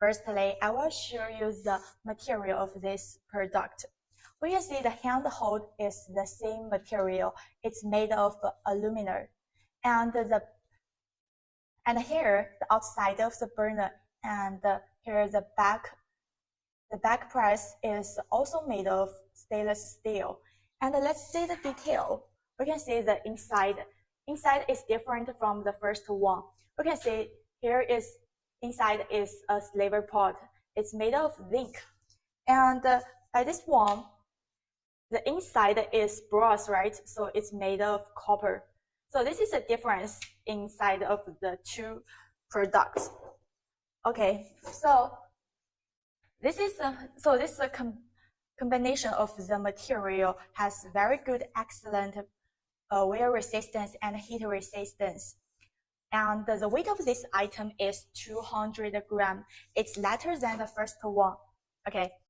Firstly, I will show you the material of this product. We can see the handhold is the same material. It's made of aluminum, and here the outside of the burner, and here the back press is also made of stainless steel. And let's see the detail. We can see the inside. Inside is different from the first one. We can see here is inside is a slaver pot. It's made of zinc. And by this one, the inside is brass, right? So it's made of copper. So this is a difference inside of the two products. Okay, so this is a combination of the material has very good, excellent wear resistance and heat resistance. And the weight of this item is 200 grams. It's lighter than the first one. Okay.